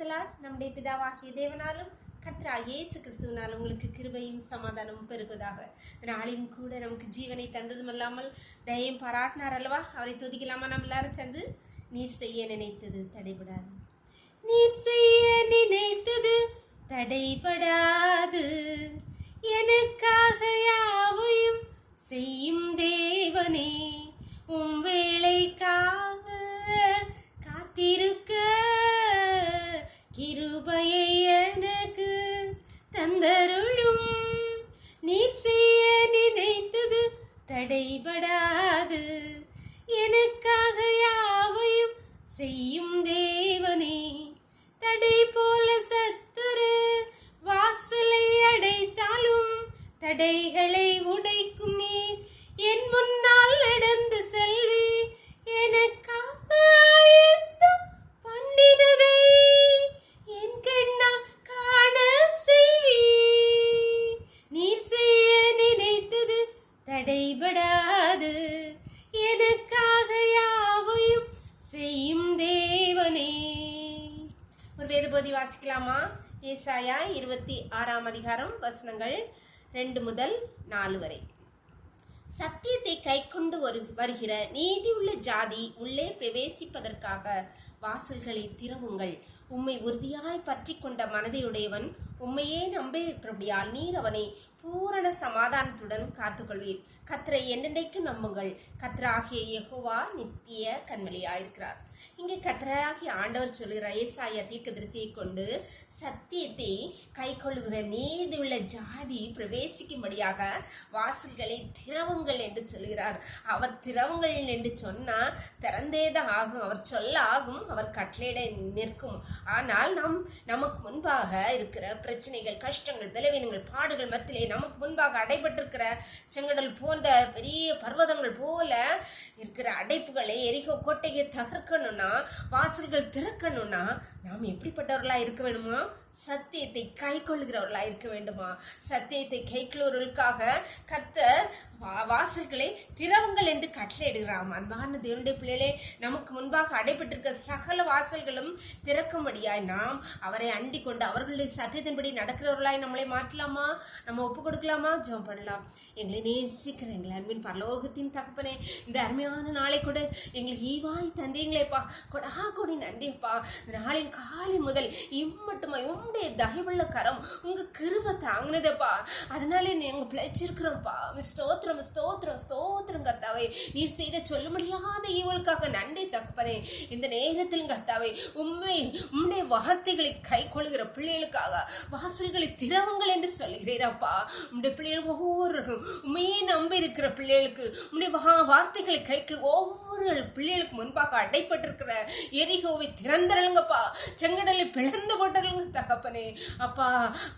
பிரைசலாட். நம்முடைய பிதாவாகிய தேவனாலும் கர்த்தராகிய இயேசு கிறிஸ்துவினாலும் உங்களுக்கு கிருபையும் சமாதானமும் பெருகுவதாக. நாளையும் கூட நமக்கு ஜீவனை தந்ததும் அல்லாமல் தயையும் பாராட்டினார் அல்லவா? அவரை துதிக்கலாமா? நம்ம எல்லாரும் சேர்ந்து நீர் செய்ய நினைத்தது தடைபடாது, நீர் செய்ய நினைத்தது தடைபடாது, எனக்காக யாவையும் செய்யும் தேவனே, உம் வேளைக்காக காத்திருக்க கிருபையை எனக்கு தந்தருளும். நீர் செய்ய நினைத்தது தடைபடாது, எனக்காக யாவையும் செய்யும் தேவனே. தடை போல சத்துரு வாசலை அடைத்தாலும் தடைகளை உடைக்கும் நீர் என் முன்னால் நடந்து செல்வி, எனக்காக ஆயத்தம் பண்ணினதை என் கண்ணா காண செய்வி. நீர் செய்ய நினைத்தது தடைபடாது, எனக்காக யாவையும் செய்யும் தேவனே. ஒரு வேதபோதி வாசிக்கலாமா? ஏசாயா 26 அதிகாரம் வசனங்கள் 2 முதல் 4 வரை. சத்தியத்தை கைக்கொண்டு வருகிற நீதி உள்ள ஜாதி உள்ளே பிரவேசிப்பதற்காக வாசல்களை திறவுங்கள். உம்மை உறுதியாய் பற்றி கொண்ட மனதையுடையவன் உம்மையே நம்பியிருக்கிறபடியால் நீர் அவனை பூரண சமாதானத்துடன் காத்துக்கொள்வீர். கர்த்தரை என்றென்றைக்கு நம்புங்கள். கர்த்தராகிய யெகோவா நித்திய கன்மலையாயிருக்கிறார். இங்கே கர்த்தராகிய ஆண்டவர் சொல்லுகிற ஏசாயா தீர்க்கதரிசியை கொண்டு சத்தியத்தை கை கொள்ளுகிற நீதி உள்ள ஜாதி பிரவேசிக்கும்படியாக வாசல்களை திறவுங்கள் என்று சொல்கிறார். அவர் திறவுங்கள் என்று சொன்னால் திறந்தேதான் ஆகும். அவர் சொல்ல ஆகும், அவர் கட்டளையிட நிற்கும். ஆனால் நமக்கு முன்பாக இருக்கிற பிரச்சனைகள், கஷ்டங்கள், பலவீனங்கள், பாடுகள் மத்தியிலே நமக்கு முன்பாக அடைபட்டிருக்கிற செங்கடல் போன்ற பெரிய பர்வதங்கள் போல இருக்கிற அடைப்புகளை, எரிகோ கோட்டையை தகர்க்கணும்னா, வாசல்கள் திறக்கணும்னா நாம் எப்படிப்பட்டவர்களா இருக்க வேண்டுமா? சத்தியத்தை கை கொள்ளுகிறவர்களா இருக்க வேண்டுமா? சத்தியத்தை கை கொள்ளுவர்களுக்காக கர்த்தர் வாசல்களை திறவுங்கள் என்று கட்டளையிடுகிறார். அன்பான தேவனுடைய பிள்ளைகளே, நமக்கு முன்பாக அடைபட்டிருக்க சகல வாசல்களும் திறக்கும்படியாய் நாம் அவரை அண்டி கொண்டு அவர்களுடைய சத்தியத்தின்படி நடக்கிறவர்களாய் நம்மளை மாற்றலாமா? நம்ம ஒப்பு கொடுக்கலாமா? ஜெபம் பண்ணலாம். எங்களை நேசிக்கிற எங்களை அன்பின் பரலோகத்தின் தகப்பனே, இந்த அருமையான நாளை கூட எங்களுக்கு ஈவாய் தந்தீங்களேப்பா, கொடா கொடி நன்றிப்பா. நாளின் காலை முதல் இம்மட்டுமா உங்களுடைய தகைவுள்ள கரம், உங்க கிருபை தாங்கினதப்பா. அதனாலே நீங்க பிழைச்சிருக்கிறோம்ப்பா. ஸ்தோத்திரம் ஸ்தோத்திரம் ஸ்தோத்திரம் கர்த்தாவே. நீர் செய்த சொல்ல முடியாத ஈவலுக்காக நன்றி தகப்பனே. இந்த நேரத்தில் கர்த்தாவே உம்முடைய வார்த்தைகளை கை கொள்ளுகிற பிள்ளைகளுக்காக வாசல்களை திறவுங்கள் என்று சொல்லுகிறீரப்பா. உம்முடைய பிள்ளைகள் ஒவ்வொருவருக்கும் உண்மையே நம்பி இருக்கிற பிள்ளைகளுக்கு உம்முடைய வார்த்தைகளை கை ஒவ்வொரு பிள்ளைகளுக்கு முன்பாக அடைப்பட்டிருக்கிற எரிகோவை திறந்தருங்கப்பா. செங்கடலை பிளந்து போட்டருங்க தகப்பனே. அப்பா,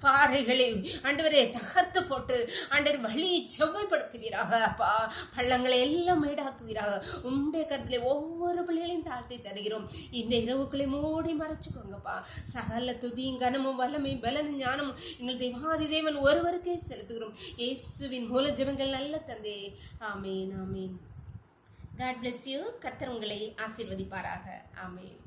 பாறைகளை ஆண்டவரே தகர்த்து போட்டு ஆண்டவர் வழியை செவ்வாய்ப்படுத்துவீராக. அப்பா, பள்ளங்களை எல்லாம் மேடாக்குவீராக. உம்முடைய கருத்திலே ஒவ்வொரு பிள்ளைகளையும் தாழ்த்தி தருகிறோம். இந்த இரவுக்களை மூடி மறைச்சுக்கோங்கப்பா. சகல துதியும் கனமும் வல்லமையும் பலனும் ஞானமும் எங்கள் தேவாதி தேவன் ஒருவருக்கே செலுத்துகிறோம். இயேசுவின் மூல ஜெபங்கள் நல்ல தந்தே. ஆமேன் ஆமேன். God bless you. கர்த்தர் உங்களை ஆசீர்வதிப்பாராக. ஆமேன்.